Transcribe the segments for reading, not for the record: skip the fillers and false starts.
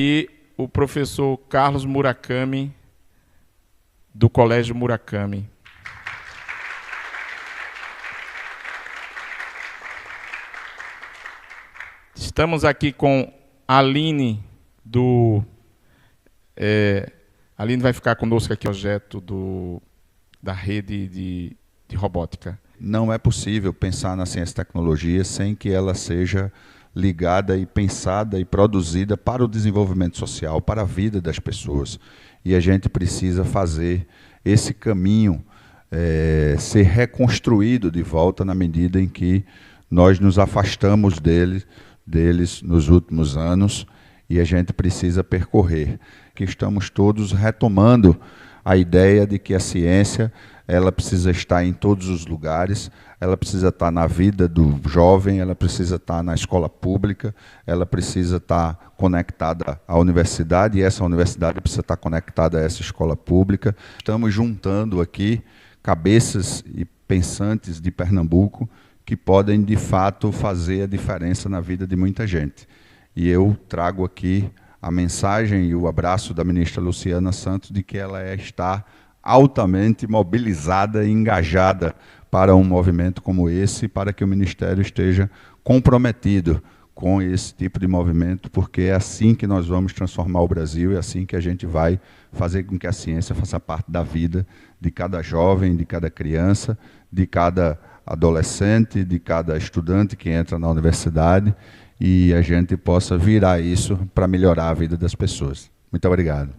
E o professor Carlos Murakami, do Colégio Murakami. Estamos aqui com a Aline, a Aline vai ficar conosco aqui, projeto da rede de robótica. Não é possível pensar na ciência e tecnologia sem que ela seja ligada e pensada e produzida para o desenvolvimento social, para a vida das pessoas. E a gente precisa fazer esse caminho ser reconstruído de volta na medida em que nós nos afastamos deles nos últimos anos, e a gente precisa percorrer. Que estamos todos retomando a ideia de que a ciência ela precisa estar em todos os lugares, ela precisa estar na vida do jovem, ela precisa estar na escola pública, ela precisa estar conectada à universidade, e essa universidade precisa estar conectada a essa escola pública. Estamos juntando aqui cabeças e pensantes de Pernambuco que podem, de fato, fazer a diferença na vida de muita gente. E eu trago aqui a mensagem e o abraço da ministra Luciana Santos de que ela está altamente mobilizada e engajada para um movimento como esse, para que o Ministério esteja comprometido com esse tipo de movimento, porque é assim que nós vamos transformar o Brasil, é assim que a gente vai fazer com que a ciência faça parte da vida de cada jovem, de cada criança, de cada adolescente, de cada estudante que entra na universidade, e a gente possa virar isso para melhorar a vida das pessoas. Muito obrigado.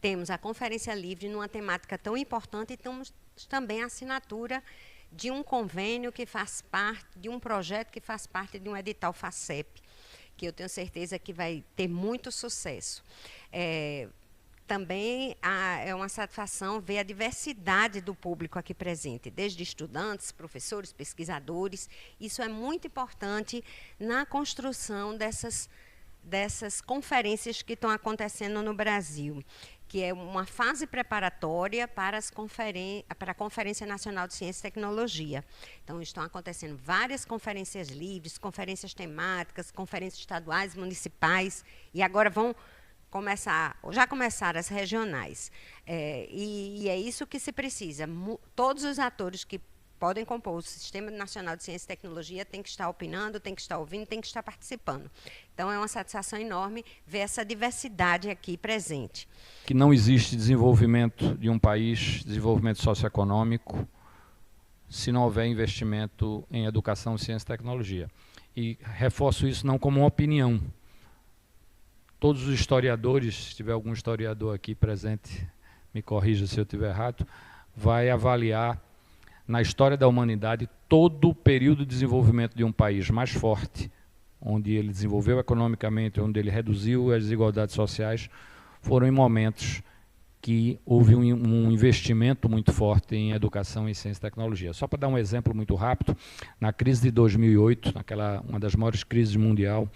Temos a Conferência Livre numa temática tão importante e temos também a assinatura de um convênio que faz parte, de um projeto que faz parte de um edital FACEP, que eu tenho certeza que vai ter muito sucesso. Também é uma satisfação ver a diversidade do público aqui presente, desde estudantes, professores, pesquisadores. Isso é muito importante na construção dessas conferências que estão acontecendo no Brasil, que é uma fase preparatória para a Conferência Nacional de Ciência e Tecnologia. Então, estão acontecendo várias conferências livres, conferências temáticas, conferências estaduais, municipais, e agora já começaram as regionais. E é isso que se precisa. Todos os atores que podem compor o Sistema Nacional de Ciência e Tecnologia têm que estar opinando, têm que estar ouvindo, têm que estar participando. Então, é uma satisfação enorme ver essa diversidade aqui presente. Que não existe desenvolvimento de um país, desenvolvimento socioeconômico, se não houver investimento em educação, ciência e tecnologia. E reforço isso não como uma opinião. Todos os historiadores, se tiver algum historiador aqui presente, me corrija se eu estiver errado, vai avaliar na história da humanidade todo o período de desenvolvimento de um país mais forte, onde ele desenvolveu economicamente, onde ele reduziu as desigualdades sociais, foram em momentos que houve um investimento muito forte em educação, em ciência e tecnologia. Só para dar um exemplo muito rápido, na crise de 2008, uma das maiores crises mundial,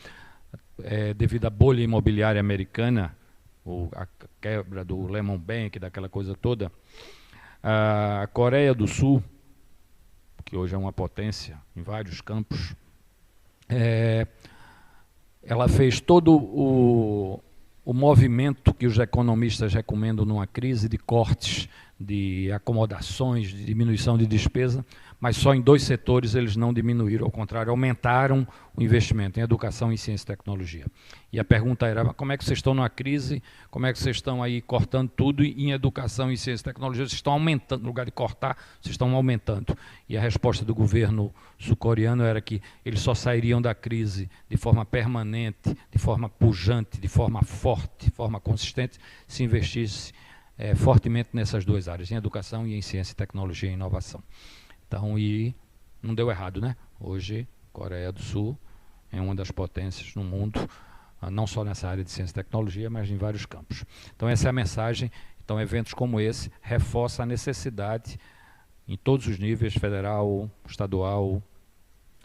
devido à bolha imobiliária americana, a quebra do Lehman Bank, daquela coisa toda, a Coreia do Sul, que hoje é uma potência em vários campos, ela fez todo o movimento que os economistas recomendam numa crise de cortes, de acomodações, de diminuição de despesa, mas só em 2 setores eles não diminuíram, ao contrário, aumentaram o investimento em educação, em ciência e tecnologia. E a pergunta era, como é que vocês estão numa crise, como é que vocês estão aí cortando tudo, e em educação, em ciência e tecnologia, vocês estão aumentando, no lugar de cortar, vocês estão aumentando. E a resposta do governo sul-coreano era que eles só sairiam da crise de forma permanente, de forma pujante, de forma forte, de forma consistente, se investisse fortemente nessas 2 áreas, em educação e em ciência, tecnologia e inovação. Então, e não deu errado, né? Hoje, Coreia do Sul é uma das potências no mundo, não só nessa área de ciência e tecnologia, mas em vários campos. Então, essa é a mensagem. Então, eventos como esse reforçam a necessidade, em todos os níveis, federal, estadual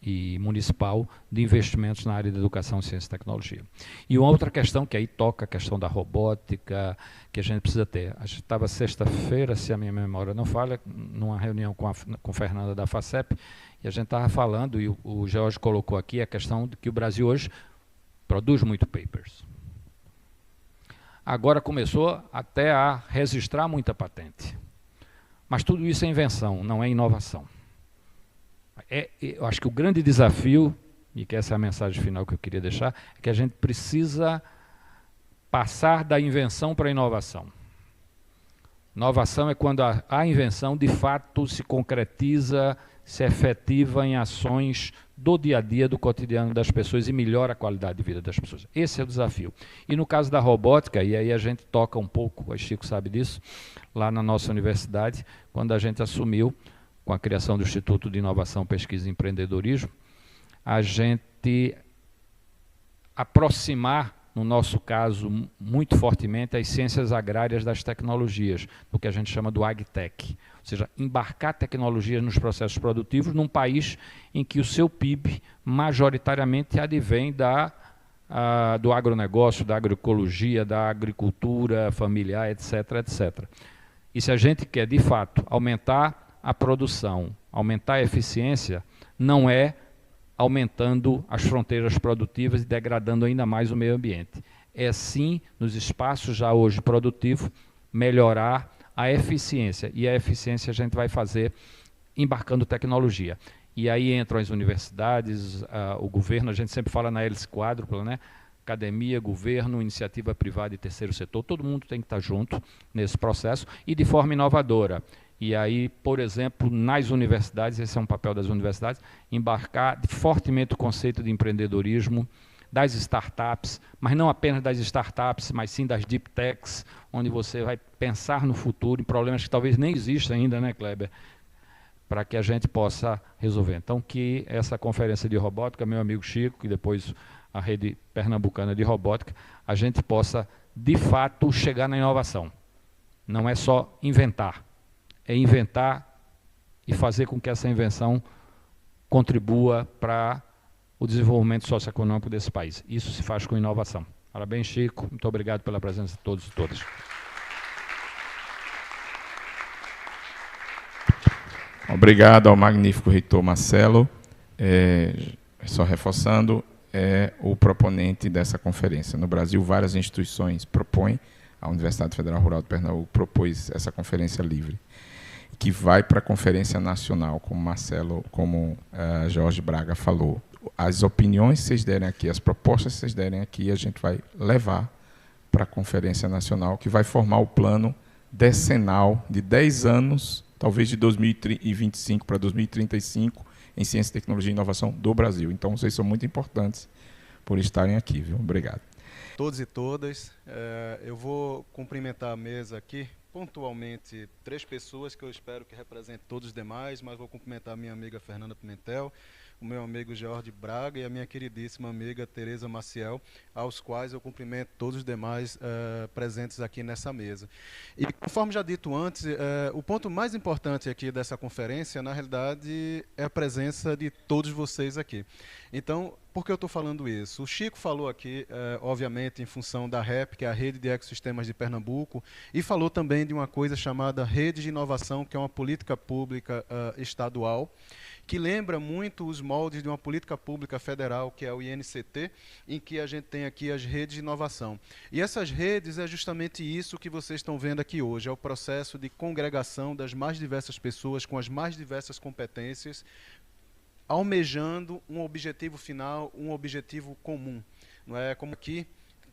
e municipal, de investimentos na área de educação, ciência e tecnologia. E uma outra questão, que aí toca a questão da robótica, que a gente precisa ter. A gente estava sexta-feira, se a minha memória não falha, numa reunião com Fernanda da FACEP, e a gente estava falando, e o Jorge colocou aqui, a questão de que o Brasil hoje produz muito papers. agora começou até a registrar muita patente. Mas tudo isso é invenção, não é inovação. Eu acho que o grande desafio, e que essa é a mensagem final que eu queria deixar, é que a gente precisa passar da invenção para a inovação. Inovação é quando a invenção, de fato, se concretiza, se efetiva em ações do dia a dia, do cotidiano das pessoas e melhora a qualidade de vida das pessoas. Esse é o desafio. E no caso da robótica, e aí a gente toca um pouco, o Chico sabe disso, lá na nossa universidade, quando a gente assumiu, com a criação do Instituto de Inovação, Pesquisa e Empreendedorismo, a gente aproximar, no nosso caso, muito fortemente, as ciências agrárias das tecnologias, do que a gente chama do AgTech. Ou seja, embarcar tecnologias nos processos produtivos num país em que o seu PIB majoritariamente advém do agronegócio, da agroecologia, da agricultura familiar, etc., etc. E se a gente quer, de fato, aumentar a produção, aumentar a eficiência, não é aumentando as fronteiras produtivas e degradando ainda mais o meio ambiente. É sim, nos espaços já hoje produtivos, melhorar a eficiência. E a eficiência a gente vai fazer embarcando tecnologia. E aí entram as universidades, o governo, a gente sempre fala na hélice quádrupla, né? Academia, governo, iniciativa privada e terceiro setor, todo mundo tem que estar junto nesse processo e de forma inovadora. E aí, por exemplo, nas universidades, esse é um papel das universidades, embarcar fortemente o conceito de empreendedorismo, das startups, mas não apenas das startups, mas sim das deep techs, onde você vai pensar no futuro, em problemas que talvez nem existam ainda, né, Kleber? Para que a gente possa resolver. Então, que essa conferência de robótica, meu amigo Chico, e depois a rede pernambucana de robótica, a gente possa, de fato, chegar na inovação. Não é só inventar. É inventar e fazer com que essa invenção contribua para o desenvolvimento socioeconômico desse país. Isso se faz com inovação. Parabéns, Chico. Muito obrigado pela presença de todos e todas. Obrigado ao magnífico reitor Marcelo. Só reforçando, é o proponente dessa conferência. No Brasil, várias instituições propõem, a Universidade Federal Rural de Pernambuco propôs essa conferência livre, que vai para a Conferência Nacional, como Marcelo, como Jorge Braga falou. As opiniões que vocês derem aqui, as propostas que vocês derem aqui, a gente vai levar para a Conferência Nacional, que vai formar o plano decenal de 10 anos, talvez de 2025 para 2035, em Ciência, Tecnologia e Inovação do Brasil. Então, vocês são muito importantes por estarem aqui, viu? Obrigado. Todos e todas, eu vou cumprimentar a mesa aqui, pontualmente 3 pessoas que eu espero que representem todos os demais, mas vou cumprimentar a minha amiga Fernanda Pimentel, o meu amigo Jorge Braga e a minha queridíssima amiga Tereza Maciel, aos quais eu cumprimento todos os demais presentes aqui nessa mesa. E, conforme já dito antes, o ponto mais importante aqui dessa conferência, na realidade, é a presença de todos vocês aqui. Então, por que eu estou falando isso? O Chico falou aqui, obviamente, em função da REP, que é a Rede de Ecossistemas de Pernambuco, e falou também de uma coisa chamada Rede de Inovação, que é uma política pública estadual, que lembra muito os moldes de uma política pública federal, que é o INCT, em que a gente tem aqui as redes de inovação. E essas redes é justamente isso que vocês estão vendo aqui hoje, é o processo de congregação das mais diversas pessoas com as mais diversas competências, almejando um objetivo final, um objetivo comum. Não é como aqui,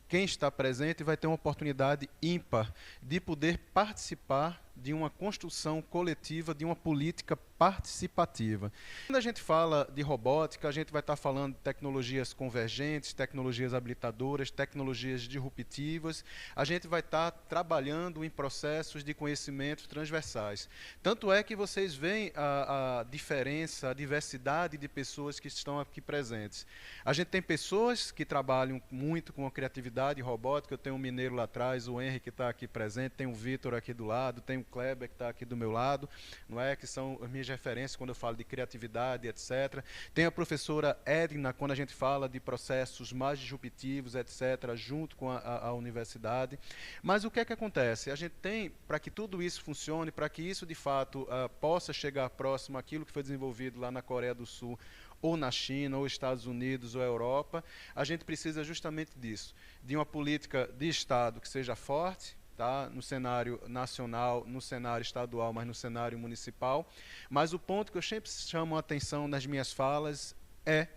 quem está presente vai ter uma oportunidade ímpar de poder participar de uma construção coletiva, de uma política participativa. Quando a gente fala de robótica, a gente vai estar falando de tecnologias convergentes, tecnologias habilitadoras, tecnologias disruptivas. A gente vai estar trabalhando em processos de conhecimento transversais. Tanto é que vocês veem a diferença, a diversidade de pessoas que estão aqui presentes. A gente tem pessoas que trabalham muito com a criatividade robótica. Eu tenho um mineiro lá atrás, o Henrique que está aqui presente, tem o Vitor aqui do lado, tem o Kleber que está aqui do meu lado, não é? Que são as minhas referências quando eu falo de criatividade, etc. Tem a professora Edna, quando a gente fala de processos mais disruptivos, etc., junto com a universidade. Mas o que é que acontece? A gente tem, para que tudo isso funcione, para que isso, de fato, possa chegar próximo àquilo que foi desenvolvido lá na Coreia do Sul, ou na China, ou Estados Unidos, ou Europa. A gente precisa justamente disso, de uma política de Estado que seja forte, tá? No cenário nacional, no cenário estadual, mas no cenário municipal. Mas o ponto que eu sempre chamo a atenção nas minhas falas é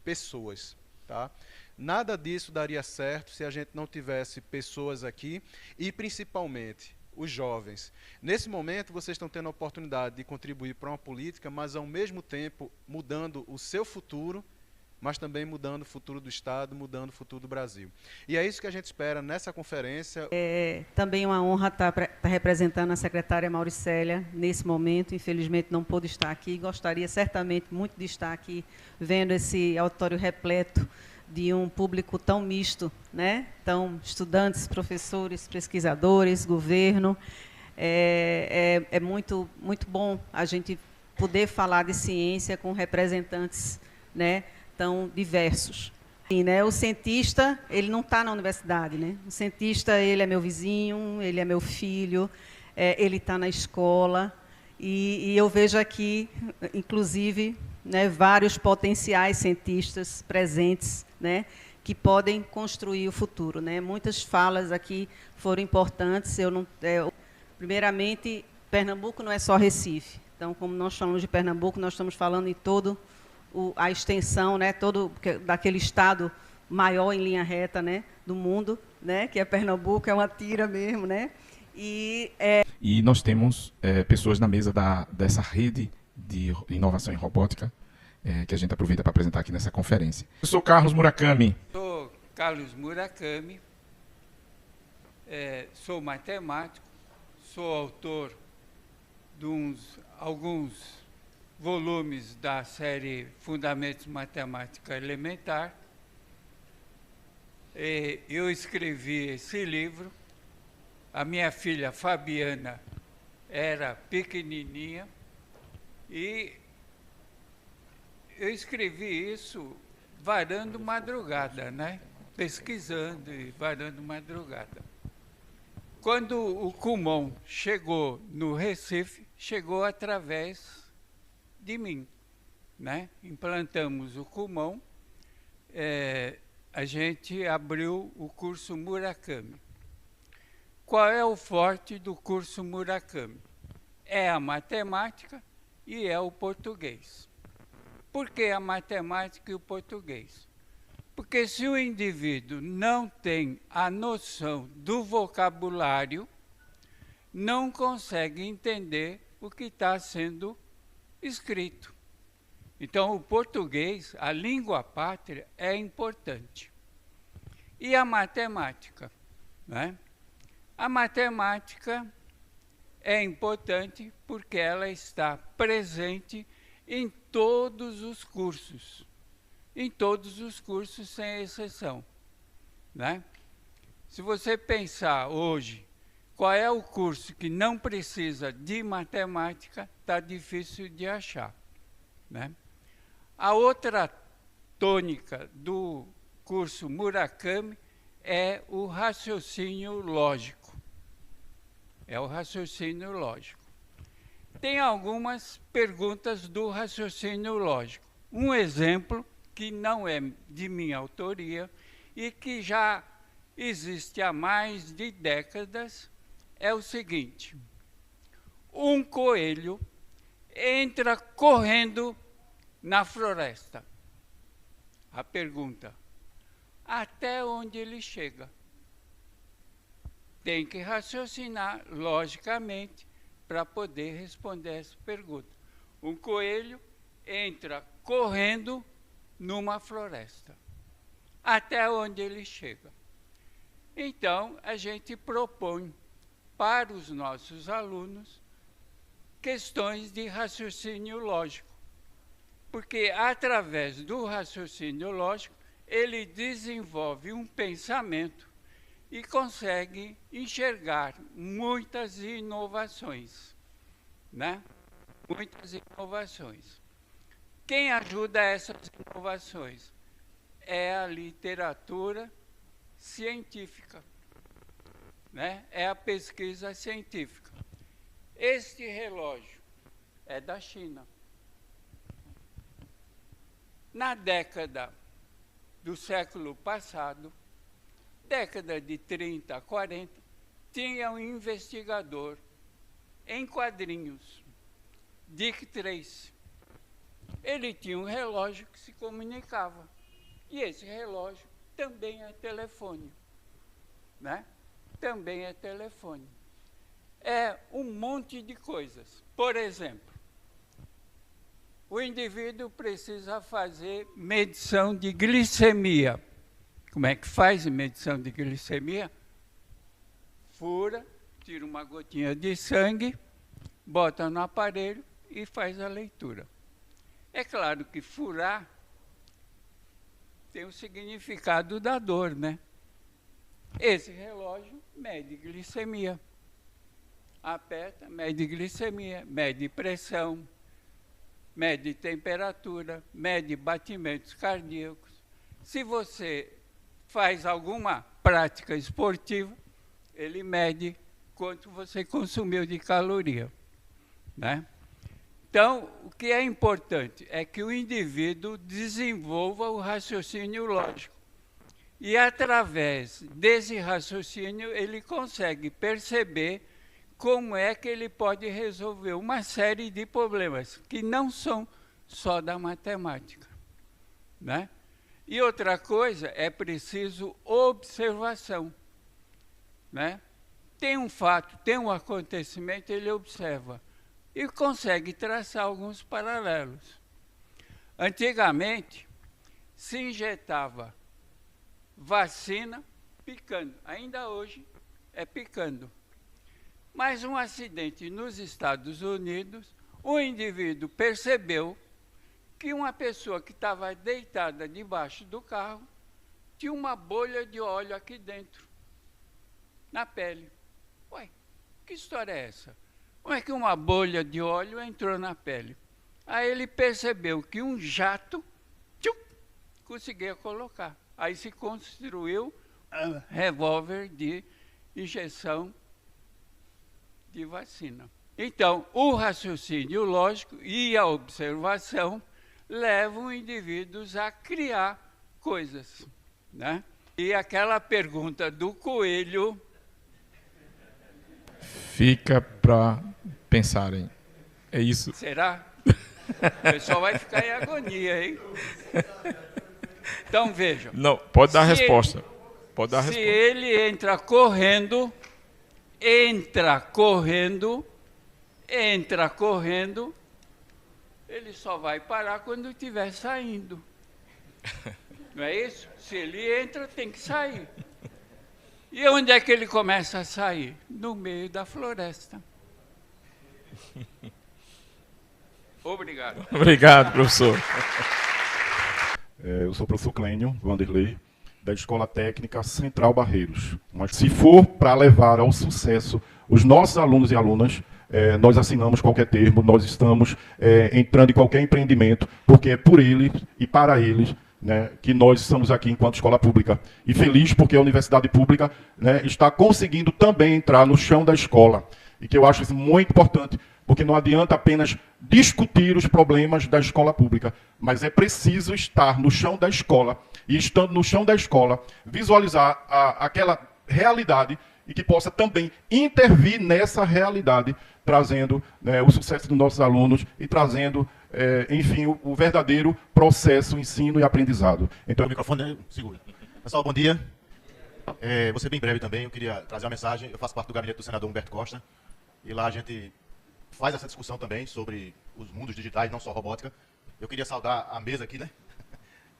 pessoas. Tá? Nada disso daria certo se a gente não tivesse pessoas aqui e, principalmente, os jovens. Nesse momento, vocês estão tendo a oportunidade de contribuir para uma política, mas, ao mesmo tempo, mudando o seu futuro, mas também mudando o futuro do Estado, mudando o futuro do Brasil. E é isso que a gente espera nessa conferência. É também uma honra estar representando a secretária Mauricélia nesse momento. Infelizmente, não pôde estar aqui. Gostaria certamente muito de estar aqui, vendo esse auditório repleto de um público tão misto, né? Então, estudantes, professores, pesquisadores, governo. É muito bom a gente poder falar de ciência com representantes, né, tão diversos. E, né, o cientista, ele não está na universidade, né? O cientista, ele é meu vizinho, ele é meu filho, ele está na escola, e eu vejo aqui, inclusive, né, vários potenciais cientistas presentes, né, que podem construir o futuro, né? Muitas falas aqui foram importantes. Primeiramente, Pernambuco não é só Recife. Então, como nós falamos de Pernambuco, nós estamos falando em todo a extensão, né, todo daquele estado maior em linha reta, né, do mundo, né, que é Pernambuco, é uma tira mesmo, né? E nós temos pessoas na mesa dessa rede de inovação em robótica, que a gente aproveita para apresentar aqui nessa conferência. Eu sou Carlos Murakami. Sou Carlos Murakami, sou matemático, sou autor de alguns volumes da série Fundamentos de Matemática Elementar. Eu escrevi esse livro. A minha filha Fabiana era pequenininha e eu escrevi isso varando madrugada, né? Pesquisando e varando madrugada. Quando o Kumon chegou no Recife, chegou através de mim, né? Implantamos o Kumon, a gente abriu o curso Murakami. Qual é o forte do curso Murakami? É a matemática e é o português. Por que a matemática e o português? Porque se o indivíduo não tem a noção do vocabulário, não consegue entender o que está sendo escrito. Então, o português, a língua pátria, é importante. E a matemática, né? A matemática é importante porque ela está presente em todos os cursos. Em todos os cursos, sem exceção, né? Se você pensar hoje, qual é o curso que não precisa de matemática, está difícil de achar, né? A outra tônica do curso Murakami é o raciocínio lógico. É o raciocínio lógico. Tem algumas perguntas do raciocínio lógico. Um exemplo, que não é de minha autoria e que já existe há mais de décadas, é o seguinte: um coelho entra correndo na floresta. A pergunta: até onde ele chega? Tem que raciocinar logicamente para poder responder essa pergunta. Um coelho entra correndo numa floresta. Até onde ele chega? Então, a gente propõe para os nossos alunos questões de raciocínio lógico. Porque, através do raciocínio lógico, ele desenvolve um pensamento e consegue enxergar muitas inovações, né? Muitas inovações. Quem ajuda essas inovações? É a literatura científica, né? É a pesquisa científica. Este relógio é da China. Na década do século passado, década de 30, 40, tinha um investigador em quadrinhos, Dick Tracy. Ele tinha um relógio que se comunicava. E esse relógio também é telefone, né? Também é telefone. É um monte de coisas. Por exemplo, o indivíduo precisa fazer medição de glicemia. Como é que faz medição de glicemia? Fura, tira uma gotinha de sangue, bota no aparelho e faz a leitura. É claro que furar tem o significado da dor, né? Esse relógio mede glicemia. Aperta, mede glicemia, mede pressão, mede temperatura, mede batimentos cardíacos. Se você faz alguma prática esportiva, ele mede quanto você consumiu de caloria, né? Então, o que é importante é que o indivíduo desenvolva o raciocínio lógico. E, através desse raciocínio, ele consegue perceber como é que ele pode resolver uma série de problemas que não são só da matemática, né? E outra coisa, é preciso observação, né? Tem um fato, tem um acontecimento, ele observa e consegue traçar alguns paralelos. Antigamente, se injetava vacina picando, ainda hoje é picando. Mas um acidente nos Estados Unidos, o indivíduo percebeu que uma pessoa que estava deitada debaixo do carro tinha uma bolha de óleo aqui dentro, na pele. Ué, que história é essa? Como é que uma bolha de óleo entrou na pele? Aí ele percebeu que um jato conseguia colocar. Aí se construiu um revólver de injeção de vacina. Então, o raciocínio lógico e a observação levam indivíduos a criar coisas, né? E aquela pergunta do coelho fica para pensarem. É isso. Será? O pessoal vai ficar em agonia, hein? Então, vejam. Não, pode dar a resposta. Pode dar a resposta. Se ele entra correndo, ele só vai parar quando estiver saindo. Não é isso? Se ele entra, tem que sair. E onde é que ele começa a sair? No meio da floresta. Obrigado. Obrigado, professor. Eu sou o professor Clênio Vanderlei, da Escola Técnica Central Barreiros. Mas se for para levar ao sucesso os nossos alunos e alunas, nós assinamos qualquer termo, nós estamos entrando em qualquer empreendimento, porque é por eles e para eles, né, que nós estamos aqui enquanto escola pública. E feliz porque a universidade pública, né, está conseguindo também entrar no chão da escola. E que eu acho isso muito importante, porque não adianta apenas discutir os problemas da escola pública, mas é preciso estar no chão da escola, e estando no chão da escola, visualizar aquela realidade e que possa também intervir nessa realidade, trazendo, né, o sucesso dos nossos alunos e trazendo, enfim, o verdadeiro processo, ensino e aprendizado. Então, o microfone segura. Pessoal, bom dia. Vou ser bem breve também, eu queria trazer uma mensagem. Eu faço parte do gabinete do senador Humberto Costa, e lá a gente faz essa discussão também sobre os mundos digitais, não só robótica. Eu queria saudar a mesa aqui, né?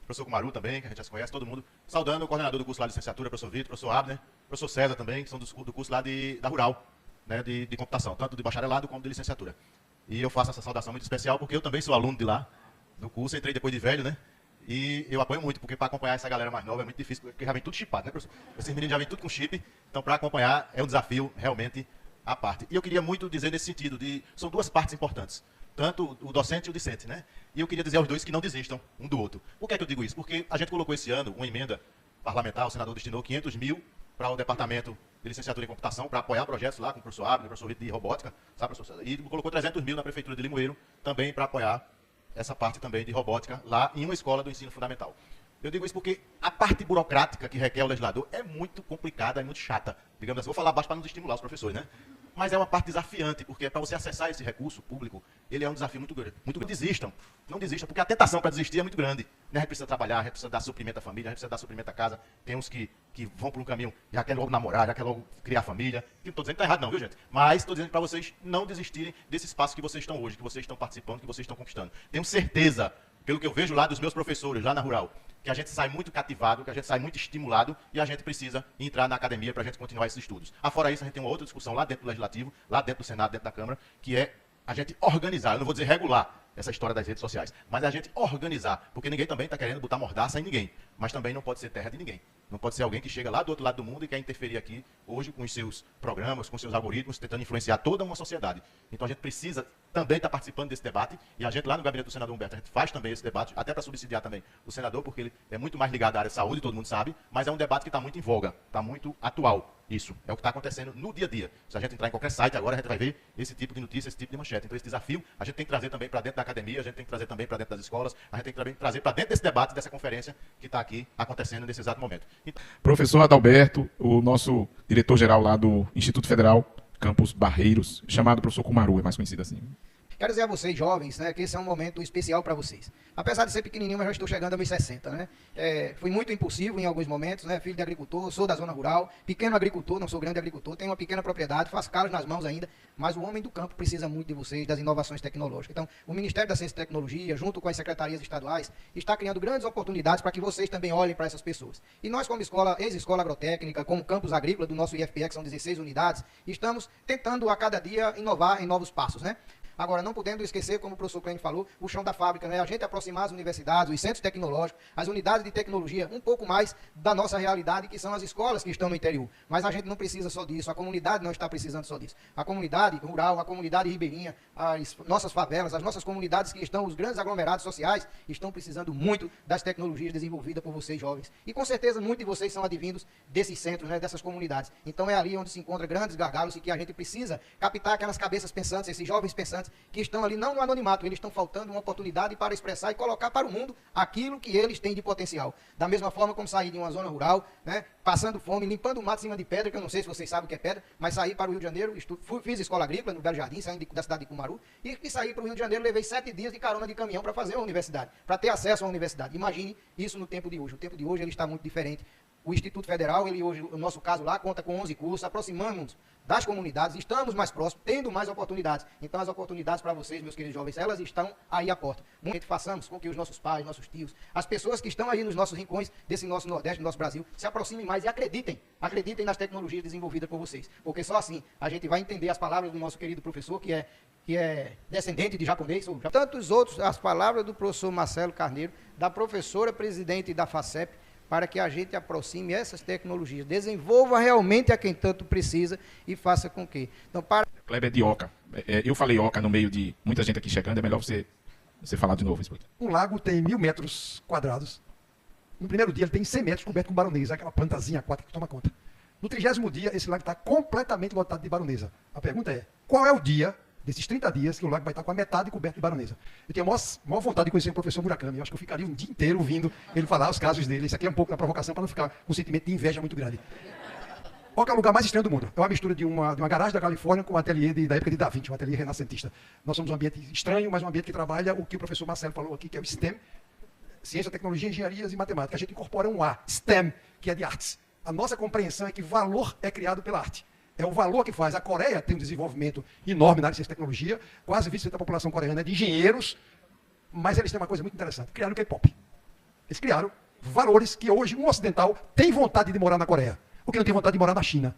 O professor Kumaru também, que a gente já se conhece, todo mundo. Saudando o coordenador do curso lá de licenciatura, professor Vitor, professor Abner, professor César também, que são do curso lá da Rural, né, de computação, tanto de bacharelado como de licenciatura. E eu faço essa saudação muito especial, porque eu também sou aluno de lá, do curso, entrei depois de velho, né? E eu apoio muito, porque para acompanhar essa galera mais nova é muito difícil, porque já vem tudo chipado, né, professor? Esses meninos já vêm tudo com chip, então para acompanhar é um desafio realmente à parte. E eu queria muito dizer nesse sentido, são duas partes importantes, tanto o docente e o discente, né? E eu queria dizer aos dois que não desistam um do outro. Por que é que eu digo isso? Porque a gente colocou esse ano uma emenda parlamentar, o senador destinou 500 mil para o departamento de licenciatura em computação, para apoiar projetos lá com o professor Abner, o professor Vitor de robótica, sabe, professor? E colocou 300 mil na prefeitura de Limoeiro, também para apoiar essa parte também de robótica lá em uma escola do ensino fundamental. Eu digo isso porque a parte burocrática que requer o legislador é muito complicada e muito chata. Digamos assim, vou falar baixo para não estimular os professores, né? Mas é uma parte desafiante, porque para você acessar esse recurso público, ele é um desafio muito grande. Muito grande. Não desistam, porque a tentação para desistir é muito grande. Né? A gente precisa trabalhar, a gente precisa dar suprimento à família, a gente precisa dar suprimento à casa. Tem uns que vão por um caminho, já quer logo namorar, já quer logo criar família. Não estou dizendo que está errado não, viu gente? Mas estou dizendo para vocês não desistirem desse espaço que vocês estão hoje, que vocês estão participando, que vocês estão conquistando. Tenho certeza, pelo que eu vejo lá dos meus professores, lá na Rural, que a gente sai muito cativado, que a gente sai muito estimulado e a gente precisa entrar na academia para a gente continuar esses estudos. Afora isso, a gente tem uma outra discussão lá dentro do Legislativo, lá dentro do Senado, dentro da Câmara, que é a gente organizar, eu não vou dizer regular essa história das redes sociais, mas a gente organizar, porque ninguém também está querendo botar mordaça em ninguém, mas também não pode ser terra de ninguém. Não pode ser alguém que chega lá do outro lado do mundo e quer interferir aqui, hoje, com os seus programas, com os seus algoritmos, tentando influenciar toda uma sociedade. Então a gente precisa também estar participando desse debate, e a gente lá no gabinete do senador Humberto, a gente faz também esse debate, até para subsidiar também o senador, porque ele é muito mais ligado à área de saúde, todo mundo sabe, mas é um debate que está muito em voga, está muito atual. Isso é o que está acontecendo no dia a dia. Se a gente entrar em qualquer site agora, a gente vai ver esse tipo de notícia, esse tipo de manchete. Então esse desafio a gente tem que trazer também para dentro da academia, a gente tem que trazer também para dentro das escolas, a gente tem que trazer para dentro desse debate, dessa conferência que está aqui acontecendo nesse exato momento. Então, professor Adalberto, o nosso diretor-geral lá do Instituto Federal, Campus Barreiros, chamado professor Kumaru, é mais conhecido assim. Quero dizer a vocês, jovens, né, que esse é um momento especial para vocês. Apesar de ser pequenininho, mas já estou chegando a 1.060, né? Fui muito impulsivo em alguns momentos, né? Filho de agricultor, sou da zona rural, pequeno agricultor, não sou grande agricultor, tenho uma pequena propriedade, faço calos nas mãos ainda, mas o homem do campo precisa muito de vocês, das inovações tecnológicas. Então, o Ministério da Ciência e Tecnologia, junto com as secretarias estaduais, está criando grandes oportunidades para que vocês também olhem para essas pessoas. E nós, como escola, ex-escola agrotécnica, como campus agrícola do nosso IFPE, que são 16 unidades, estamos tentando a cada dia inovar em novos passos, né? Agora, não podendo esquecer, como o professor Klein falou, o chão da fábrica, né? A gente aproximar as universidades, os centros tecnológicos, as unidades de tecnologia, um pouco mais da nossa realidade, que são as escolas que estão no interior. Mas a gente não precisa só disso, a comunidade não está precisando só disso. A comunidade rural, a comunidade ribeirinha, as nossas favelas, as nossas comunidades que estão, os grandes aglomerados sociais, estão precisando muito das tecnologias desenvolvidas por vocês, jovens. E com certeza, muitos de vocês são advindos desses centros, né? Dessas comunidades. Então é ali onde se encontram grandes gargalos e que a gente precisa captar aquelas cabeças pensantes, esses jovens pensantes, que estão ali não no anonimato, eles estão faltando uma oportunidade para expressar e colocar para o mundo aquilo que eles têm de potencial. Da mesma forma como sair de uma zona rural, né, passando fome, limpando o mato em cima de pedra, que eu não sei se vocês sabem o que é pedra, mas saí para o Rio de Janeiro, fiz escola agrícola no Belo Jardim, saindo da cidade de Kumaru, e saí para o Rio de Janeiro, levei 7 dias de carona de caminhão para fazer a universidade, para ter acesso à universidade. Imagine isso no tempo de hoje. O tempo de hoje ele está muito diferente. O Instituto Federal, ele hoje, o nosso caso lá, conta com 11 cursos, aproximamos das comunidades, estamos mais próximos, tendo mais oportunidades. Então, as oportunidades para vocês, meus queridos jovens, elas estão aí à porta. Muito façamos com que os nossos pais, nossos tios, as pessoas que estão aí nos nossos rincões desse nosso Nordeste, do nosso Brasil, se aproximem mais e acreditem nas tecnologias desenvolvidas por vocês. Porque só assim a gente vai entender as palavras do nosso querido professor, que é descendente de japonês. Tantos outros, as palavras do professor Marcelo Carneiro, da professora presidente da FACEP, para que a gente aproxime essas tecnologias, desenvolva realmente a quem tanto precisa e faça com que. Então, Kleber de Oca. Eu falei Oca no meio de muita gente aqui chegando, é melhor você falar de novo. Um lago tem 1.000 metros quadrados. No primeiro dia ele tem 100 metros coberto com baronesa, aquela plantazinha aquática que toma conta. No 30º dia, esse lago está completamente lotado de baronesa. A pergunta é, qual é o dia desses 30 dias que o lago vai estar com a metade coberto de baronesa? Eu tenho a maior vontade de conhecer o professor Murakami. Eu acho que eu ficaria um dia inteiro ouvindo ele falar os casos dele. Isso aqui é um pouco da provocação para não ficar com um sentimento de inveja muito grande. Qual é o lugar mais estranho do mundo? É uma mistura de uma garagem da Califórnia com um ateliê da época de Da Vinci, um ateliê renascentista. Nós somos um ambiente estranho, mas um ambiente que trabalha o que o professor Marcelo falou aqui, que é o STEM, Ciência, Tecnologia, Engenharias e Matemática. A gente incorpora um A, STEM, que é de artes. A nossa compreensão é que valor é criado pela arte. É o valor que faz. A Coreia tem um desenvolvimento enorme na área de ciência e tecnologia, quase 20% da população coreana é de engenheiros, mas eles têm uma coisa muito interessante, criaram o K-pop. Eles criaram valores que hoje um ocidental tem vontade de morar na Coreia, porque não tem vontade de morar na China.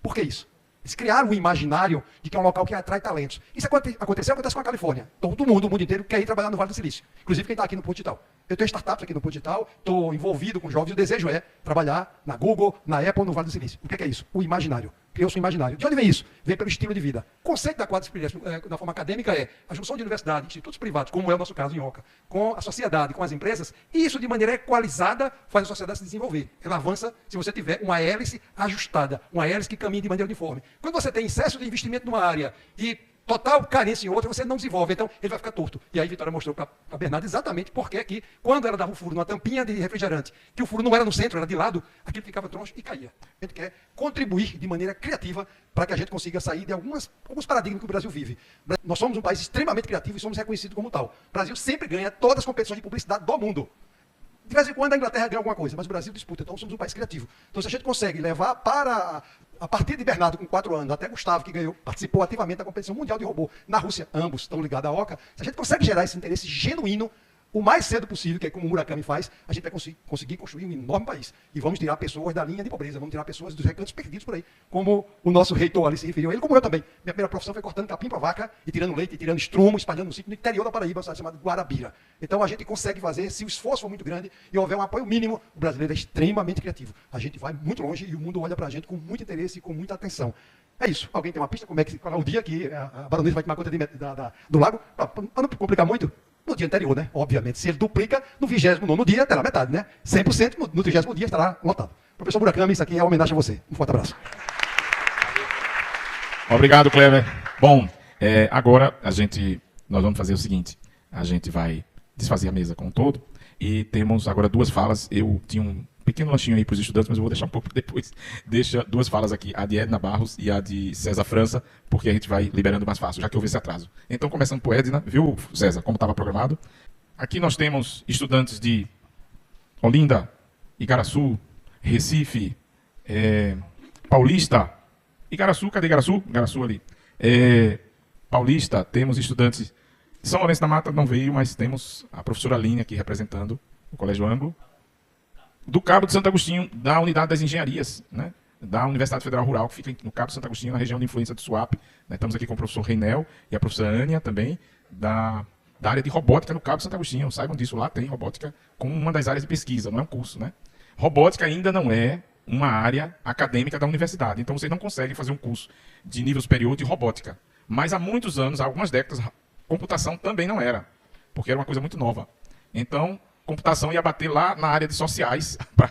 Por que isso? Eles criaram um imaginário de que é um local que atrai talentos. Isso acontece com a Califórnia. Todo mundo, o mundo inteiro, quer ir trabalhar no Vale do Silício. Inclusive quem está aqui no Ponto Digital. Eu tenho startups aqui no Ponto Digital, estou envolvido com jovens, o desejo é trabalhar na Google, na Apple, no Vale do Silício. O que é isso? O imaginário. Criou-se um imaginário. De onde vem isso? Vem pelo estilo de vida. O conceito da quadra na forma acadêmica é a junção de universidade, institutos privados, como é o nosso caso em Oca, com a sociedade, com as empresas, e isso de maneira equalizada faz a sociedade se desenvolver. Ela avança se você tiver uma hélice ajustada, uma hélice que caminha de maneira uniforme. Quando você tem excesso de investimento numa área e total carência em outra, você não desenvolve, então ele vai ficar torto. E aí Vitória mostrou para a Bernarda exatamente porque é que, quando ela dava um furo numa tampinha de refrigerante, que o furo não era no centro, era de lado, aquilo ficava troncho e caía. A gente quer contribuir de maneira criativa para que a gente consiga sair de alguns paradigmas que o Brasil vive. Nós somos um país extremamente criativo e somos reconhecidos como tal. O Brasil sempre ganha todas as competições de publicidade do mundo. De vez em quando a Inglaterra ganha alguma coisa, mas o Brasil disputa, então somos um país criativo. Então se a gente consegue levar para, a partir de Bernardo com 4 anos, até Gustavo, que participou ativamente da competição mundial de robô na Rússia, ambos estão ligados à OCA, se a gente consegue gerar esse interesse genuíno, o mais cedo possível, que é como o Murakami faz, a gente vai conseguir construir um enorme país. E vamos tirar pessoas da linha de pobreza, vamos tirar pessoas dos recantos perdidos por aí, como o nosso reitor ali se referiu a ele, como eu também. Minha primeira profissão foi cortando capim para vaca, e tirando leite, e tirando estrumo, espalhando no sítio no interior da Paraíba, chamado Guarabira. Então a gente consegue fazer, se o esforço for muito grande e houver um apoio mínimo, o brasileiro é extremamente criativo. A gente vai muito longe e o mundo olha para a gente com muito interesse e com muita atenção. É isso. Alguém tem uma pista? Qual é o dia que a baronesa vai tomar conta do lago? Para não complicar muito, no dia anterior, né? Obviamente. Se ele duplica, no 29º dia terá metade, né? 100%, no 30º dia estará lotado. Professor Murakami, isso aqui é uma homenagem a você. Um forte abraço. Obrigado, Cleber. Bom, agora nós vamos fazer o seguinte. A gente vai desfazer a mesa como um todo e temos agora 2 falas. Eu tinha um pequeno lanchinho aí para os estudantes, mas eu vou deixar um pouco depois. Deixa 2 falas aqui, a de Edna Barros e a de César França, porque a gente vai liberando mais fácil, já que houve esse atraso. Então, começando por Edna, viu, César, como estava programado? Aqui nós temos estudantes de Olinda, Igaraçu, Recife, Paulista, Igaraçu, cadê Igaraçu? Igaraçu ali. Paulista, temos estudantes de São Lourenço da Mata, não veio, mas temos a professora Aline aqui representando o Colégio Anglo. Do Cabo de Santo Agostinho, da Unidade das Engenharias, né, da Universidade Federal Rural, que fica no Cabo de Santo Agostinho, na região de influência do Suape. Né, estamos aqui com o professor Reinel e a professora Ania também, da área de robótica no Cabo de Santo Agostinho. Saibam disso, lá tem robótica como uma das áreas de pesquisa, não é um curso. Né? Robótica ainda não é uma área acadêmica da universidade, então vocês não conseguem fazer um curso de nível superior de robótica. Mas há muitos anos, há algumas décadas, computação também não era, porque era uma coisa muito nova. Então, computação ia bater lá na área de sociais, para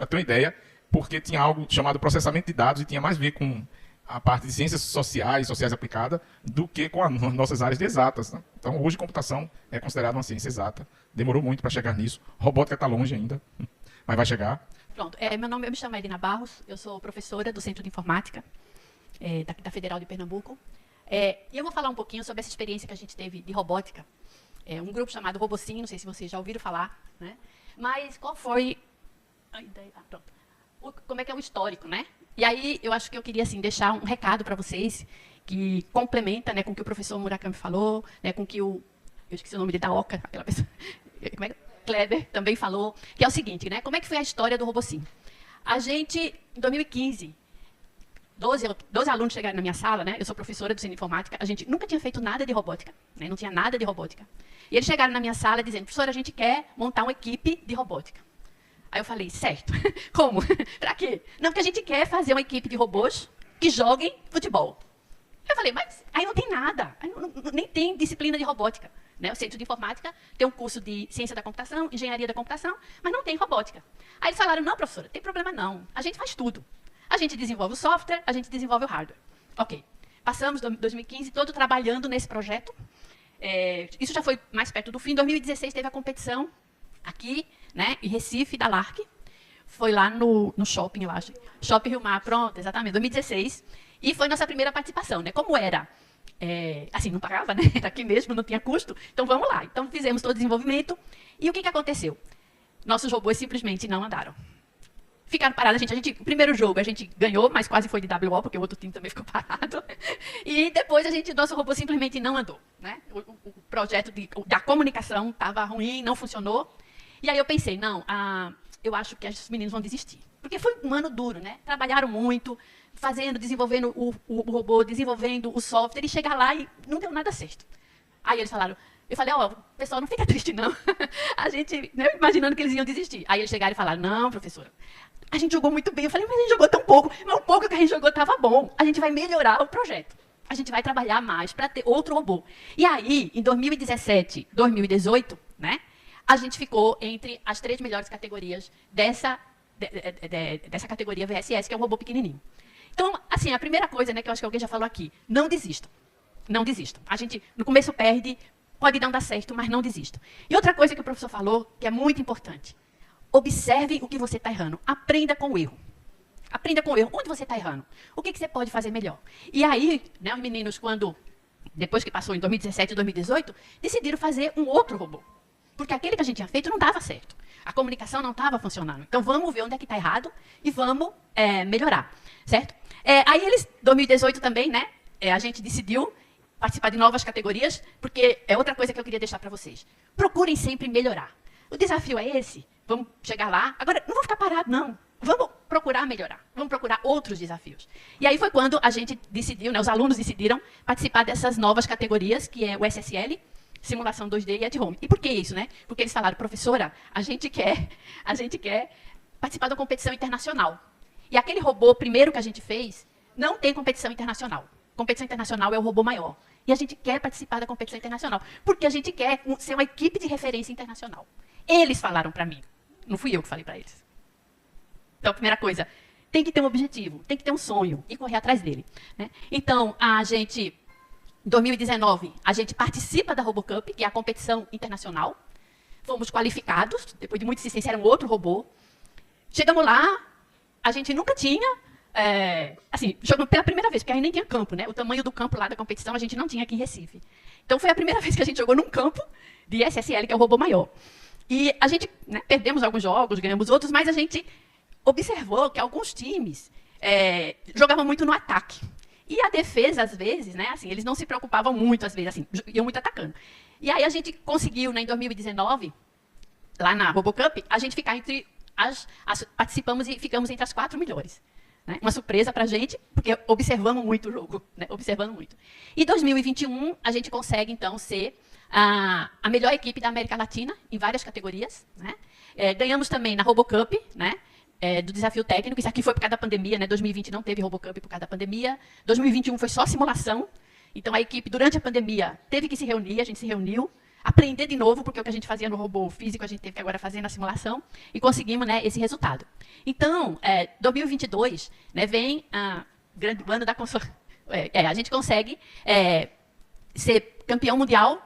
ter uma ideia, porque tinha algo chamado processamento de dados e tinha mais a ver com a parte de ciências sociais aplicadas, do que com as nossas áreas de exatas. Né? Então, hoje, computação é considerada uma ciência exata. Demorou muito para chegar nisso. Robótica está longe ainda, mas vai chegar. Pronto. Eu me chamo Edna Barros, eu sou professora do Centro de Informática, da Federal de Pernambuco. E eu vou falar um pouquinho sobre essa experiência que a gente teve de robótica. Um grupo chamado Robocinho, não sei se vocês já ouviram falar, né? Mas qual foi a ideia? Pronto. Como é que é o histórico, né? E aí eu acho que eu queria assim deixar um recado para vocês que complementa, né, com o que o professor Murakami falou, né, com que eu esqueci o nome dele, da Oca, aquela pessoa, como é que Kleber também falou, que é o seguinte, né? Como é que foi a história do Robocinho? A gente, em 2015, 12 alunos chegaram na minha sala, né? Eu sou professora do Centro de Informática, a gente nunca tinha feito nada de robótica, né? Não tinha nada de robótica. E eles chegaram na minha sala dizendo, professora, a gente quer montar uma equipe de robótica. Aí eu falei, certo, como? Pra quê? Não, porque a gente quer fazer uma equipe de robôs que joguem futebol. Eu falei, mas aí não tem nada, nem tem disciplina de robótica. Né? O Centro de Informática tem um curso de Ciência da Computação, Engenharia da Computação, mas não tem robótica. Aí eles falaram, não, professora, tem problema não, a gente faz tudo. A gente desenvolve o software, a gente desenvolve o hardware. Ok, passamos 2015 todo trabalhando nesse projeto. Isso já foi mais perto do fim. Em 2016 teve a competição aqui, né, em Recife, da LARC. Foi lá no shopping, eu acho. Shopping Rio Mar, pronto, exatamente, 2016. E foi nossa primeira participação, né? Como era? Assim, não pagava, né? Era aqui mesmo, não tinha custo. Então, vamos lá. Então, fizemos todo o desenvolvimento. E o que aconteceu? Nossos robôs simplesmente não andaram. Ficaram parados. O primeiro jogo a gente ganhou, mas quase foi de WO, porque o outro time também ficou parado. E depois nosso robô simplesmente não andou. Né? O projeto da comunicação estava ruim, não funcionou. E aí eu pensei, não, eu acho que os meninos vão desistir. Porque foi um ano duro, né? Trabalharam muito, desenvolvendo o robô, desenvolvendo o software, e chegar lá e não deu nada certo. Aí eles falaram, eu falei, pessoal, não fica triste, não. A gente, né, imaginando que eles iam desistir. Aí eles chegaram e falaram, não, professora, a gente jogou muito bem. Eu falei, mas a gente jogou tão pouco. Mas o pouco que a gente jogou estava bom. A gente vai melhorar o projeto. A gente vai trabalhar mais para ter outro robô. E aí, em 2017, 2018, né, a gente ficou entre as 3 melhores categorias dessa categoria VSS, que é o robô pequenininho. Então, assim, a primeira coisa, né, que eu acho que alguém já falou aqui, não desistam. não desistam. A gente, no começo, perde, pode não dar certo, mas não desistam. E outra coisa que o professor falou, que é muito importante. Observe o que você está errando. Aprenda com o erro. Aprenda com o erro. Onde você está errando? O que você pode fazer melhor? E aí, né, os meninos, depois que passou em 2017 e 2018, decidiram fazer um outro robô. Porque aquele que a gente tinha feito não dava certo. A comunicação não estava funcionando. Então, vamos ver onde é que está errado e vamos melhorar. Certo? Aí, eles, 2018 também, né, a gente decidiu participar de novas categorias, porque é outra coisa que eu queria deixar para vocês. Procurem sempre melhorar. O desafio é esse. Vamos chegar lá. Agora, não vou ficar parado, não. Vamos procurar melhorar. Vamos procurar outros desafios. E aí foi quando a gente decidiu, né, os alunos decidiram participar dessas novas categorias, que é o SSL, Simulação 2D e at-home. E por que isso, né? Porque eles falaram, professora, a gente quer participar da competição internacional. E aquele robô primeiro que a gente fez, não tem competição internacional. Competição internacional é o robô maior. E a gente quer participar da competição internacional, porque a gente quer ser uma equipe de referência internacional. Eles falaram para mim, não fui eu que falei para eles. Então, a primeira coisa, tem que ter um objetivo, tem que ter um sonho e correr atrás dele. Né? Então, em 2019, a gente participa da RoboCup, que é a competição internacional. Fomos qualificados, depois de muita insistência, era um outro robô. Chegamos lá, a gente nunca tinha, jogamos pela primeira vez, porque aí nem tinha campo, né? O tamanho do campo lá da competição a gente não tinha aqui em Recife. Então, foi a primeira vez que a gente jogou num campo de SSL, que é o robô maior. E a gente, né, perdemos alguns jogos, ganhamos outros, mas a gente observou que alguns times jogavam muito no ataque. E a defesa, às vezes, né, assim, eles não se preocupavam muito, às vezes, assim, iam muito atacando. E aí a gente conseguiu, né, em 2019, lá na RoboCup, a gente ficar participamos e ficamos entre as 4 melhores. Né? Uma surpresa para a gente, porque observamos muito o jogo, né? Observando muito. E em 2021, a gente consegue, então, ser a melhor equipe da América Latina, em várias categorias. Né? Ganhamos também na RoboCup, né? Do desafio técnico. Isso aqui foi por causa da pandemia, né? 2020 não teve RoboCup por causa da pandemia. 2021 foi só simulação. Então, a equipe, durante a pandemia, teve que se reunir, a gente se reuniu, aprender de novo, porque o que a gente fazia no robô físico, a gente teve que agora fazer na simulação, e conseguimos, né, esse resultado. Então, 2022, né, vem o ano da console. A gente consegue ser campeão mundial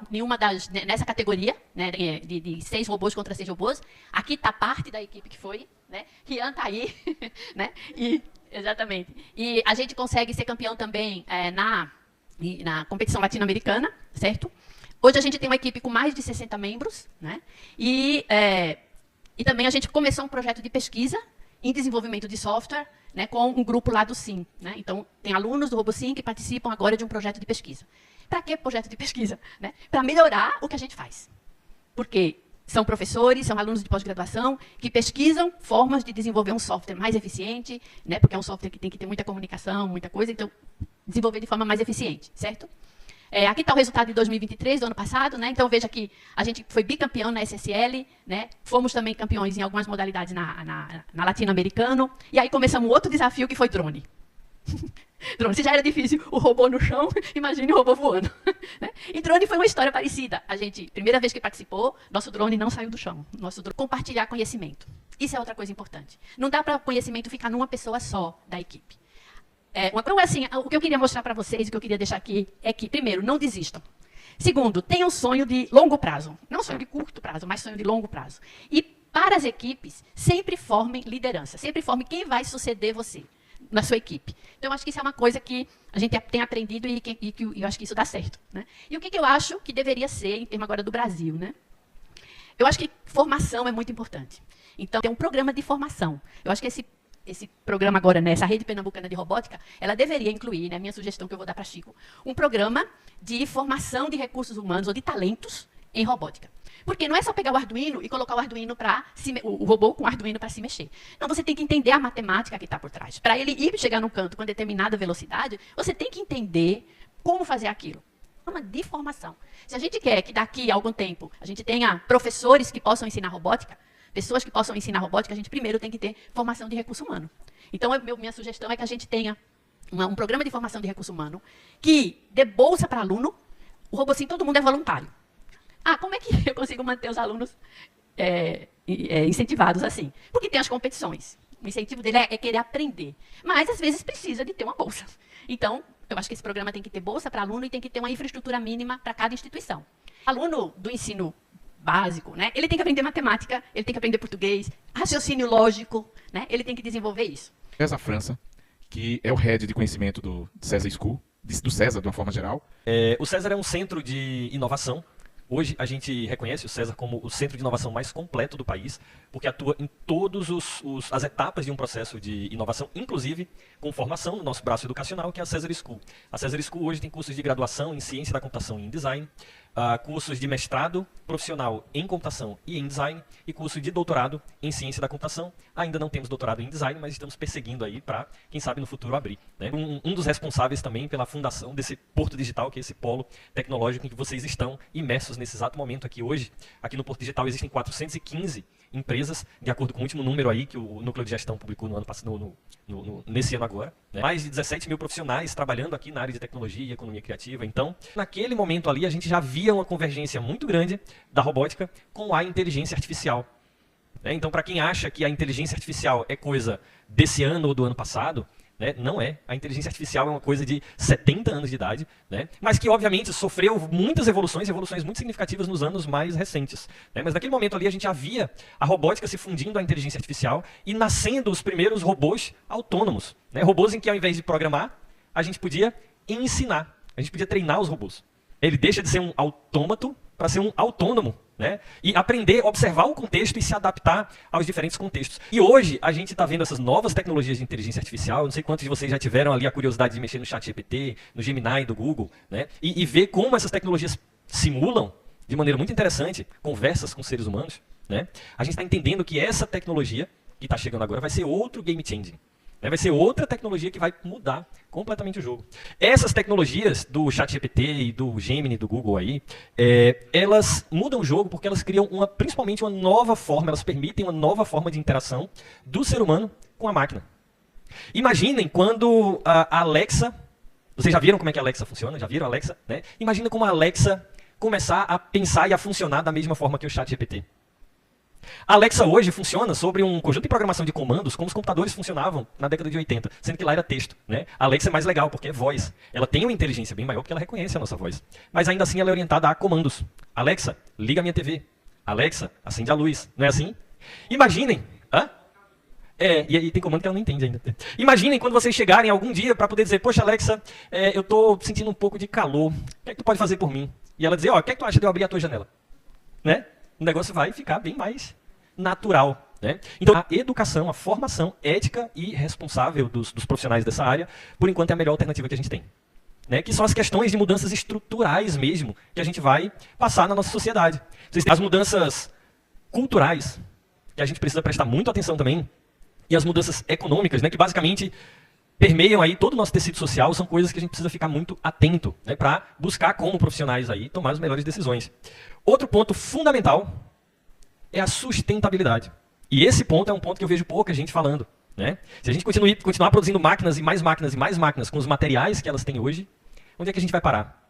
nessa categoria, né, de 6 robôs contra 6 robôs. Aqui está parte da equipe que foi, né? Rian está aí, né? Exatamente. E a gente consegue ser campeão também na competição latino-americana, certo? Hoje a gente tem uma equipe com mais de 60 membros, né? E também a gente começou um projeto de pesquisa em desenvolvimento de software, né, com um grupo lá do SIM. Né? Então, tem alunos do RoboSim que participam agora de um projeto de pesquisa. Para que projeto de pesquisa? Né? Para melhorar o que a gente faz. Porque são professores, são alunos de pós-graduação que pesquisam formas de desenvolver um software mais eficiente, né? Porque é um software que tem que ter muita comunicação, muita coisa, então, desenvolver de forma mais eficiente, certo? Aqui está o resultado de 2023, do ano passado, né? Então, veja que a gente foi bicampeão na SSL, né? Fomos também campeões em algumas modalidades na latino-americano, e aí começamos outro desafio, que foi drone. Drone, se já era difícil o robô no chão, imagine o robô voando. Né? E drone foi uma história parecida. A gente, primeira vez que participou, nosso drone não saiu do chão. Nosso drone, compartilhar conhecimento. Isso é outra coisa importante. Não dá para o conhecimento ficar numa pessoa só da equipe. Então, assim, o que eu queria mostrar para vocês, o que eu queria deixar aqui, é que, primeiro, não desistam. Segundo, tenham um sonho de longo prazo. Não sonho de curto prazo, mas sonho de longo prazo. E, para as equipes, sempre formem liderança. Sempre formem quem vai suceder você na sua equipe. Então, eu acho que isso é uma coisa que a gente tem aprendido e que eu acho que isso dá certo. Né? E o que eu acho que deveria ser, em termos agora do Brasil? Né? Eu acho que formação é muito importante. Então, tem um programa de formação. Eu acho que esse programa agora, né, essa rede pernambucana de robótica, ela deveria incluir, né, minha sugestão que eu vou dar para Chico, um programa de formação de recursos humanos ou de talentos em robótica. Porque não é só pegar o Arduino e colocar o Arduino o robô com o Arduino para se mexer. Não, você tem que entender a matemática que está por trás. Para ele chegar no canto com determinada velocidade, você tem que entender como fazer aquilo. É uma de formação. Se a gente quer que daqui a algum tempo a gente tenha professores que possam ensinar robótica, pessoas que possam ensinar robótica, a gente primeiro tem que ter formação de recurso humano. Então, minha sugestão é que a gente tenha um programa de formação de recurso humano que dê bolsa para aluno. O RoboSim, todo mundo é voluntário. Como é que eu consigo manter os alunos incentivados assim? Porque tem as competições. O incentivo dele é querer aprender. Mas, às vezes, precisa de ter uma bolsa. Então, Eu acho que esse programa tem que ter bolsa para aluno e tem que ter uma infraestrutura mínima para cada instituição. Aluno do ensino básico, né? Ele tem que aprender matemática, ele tem que aprender português, raciocínio lógico, né? Ele tem que desenvolver isso. César França, que é o head de conhecimento do César School, do César de uma forma geral. O César é um centro de inovação. Hoje a gente reconhece o César como o centro de inovação mais completo do país, porque atua em todas as etapas de um processo de inovação, inclusive com formação no nosso braço educacional, que é a César School. A César School hoje tem cursos de graduação em ciência da computação e em design, cursos de mestrado profissional em computação e em design, e curso de doutorado em ciência da computação. Ainda não temos doutorado em design, mas estamos perseguindo aí para, quem sabe, no futuro abrir, né? Um dos responsáveis também pela fundação desse Porto Digital, que é esse polo tecnológico em que vocês estão imersos nesse exato momento aqui hoje. Aqui no Porto Digital existem 415 empresas, de acordo com o último número aí que o Núcleo de Gestão publicou no ano passado, nesse ano agora, né? Mais de 17 mil profissionais trabalhando aqui na área de tecnologia e economia criativa. Então, naquele momento ali, a gente já via uma convergência muito grande da robótica com a inteligência artificial. Então, para quem acha que a inteligência artificial é coisa desse ano ou do ano passado, né, não é. A inteligência artificial é uma coisa de 70 anos de idade, né, mas que, obviamente, sofreu muitas evoluções muito significativas nos anos mais recentes. Né, mas naquele momento ali, a gente já via a robótica se fundindo à inteligência artificial e nascendo os primeiros robôs autônomos. Né, robôs em que, ao invés de programar, a gente podia ensinar, a gente podia treinar os robôs. Ele deixa de ser um autômato para ser um autônomo, né? E aprender, observar o contexto e se adaptar aos diferentes contextos. E hoje a gente está vendo essas novas tecnologias de inteligência artificial. Eu não sei quantos de vocês já tiveram ali a curiosidade de mexer no ChatGPT, no Gemini do Google, né? E ver como essas tecnologias simulam, de maneira muito interessante, conversas com seres humanos, né? A gente está entendendo que essa tecnologia que está chegando agora vai ser outro game changing. Vai ser outra tecnologia que vai mudar completamente o jogo. Essas tecnologias do ChatGPT e do Gemini do Google aí, elas mudam o jogo porque elas criam principalmente uma nova forma, elas permitem uma nova forma de interação do ser humano com a máquina. Imaginem quando a Alexa, vocês já viram como é que a Alexa funciona? Já viram a Alexa? Né? Imagina como a Alexa começar a pensar e a funcionar da mesma forma que o ChatGPT. A Alexa hoje funciona sobre um conjunto de programação de comandos como os computadores funcionavam na década de 80, sendo que lá era texto, né? A Alexa é mais legal porque é voz. Ela tem uma inteligência bem maior porque ela reconhece a nossa voz. Mas ainda assim ela é orientada a comandos. Alexa, liga a minha TV. Alexa, acende a luz. Não é assim? Imaginem. E aí tem comando que ela não entende ainda. Imaginem quando vocês chegarem algum dia para poder dizer, poxa Alexa, eu estou sentindo um pouco de calor. O que é que tu pode fazer por mim? E ela dizer, o que é que tu acha de eu abrir a tua janela? Né? O negócio vai ficar bem mais natural. Né? Então, a educação, a formação ética e responsável dos profissionais dessa área, por enquanto é a melhor alternativa que a gente tem. Né? Que são as questões de mudanças estruturais mesmo, que a gente vai passar na nossa sociedade. As mudanças culturais, que a gente precisa prestar muita atenção também, e as mudanças econômicas, né? Que basicamente permeiam aí todo o nosso tecido social, são coisas que a gente precisa ficar muito atento, né? Para buscar como profissionais aí tomar as melhores decisões. Outro ponto fundamental é a sustentabilidade. E esse ponto é um ponto que eu vejo pouca gente falando. Né? Se a gente continuar produzindo máquinas e mais máquinas e mais máquinas com os materiais que elas têm hoje, onde é que a gente vai parar?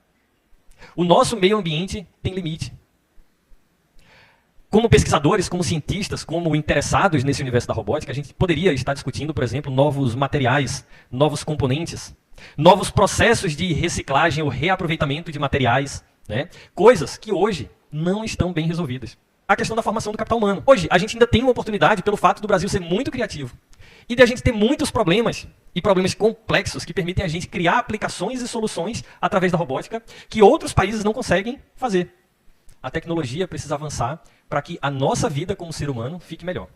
O nosso meio ambiente tem limite. Como pesquisadores, como cientistas, como interessados nesse universo da robótica, a gente poderia estar discutindo, por exemplo, novos materiais, novos componentes, novos processos de reciclagem ou reaproveitamento de materiais, né? Coisas que hoje não estão bem resolvidas. A questão da formação do capital humano. Hoje, a gente ainda tem uma oportunidade pelo fato do Brasil ser muito criativo e de a gente ter muitos problemas, e problemas complexos, que permitem a gente criar aplicações e soluções através da robótica que outros países não conseguem fazer. A tecnologia precisa avançar para que a nossa vida como ser humano fique melhor.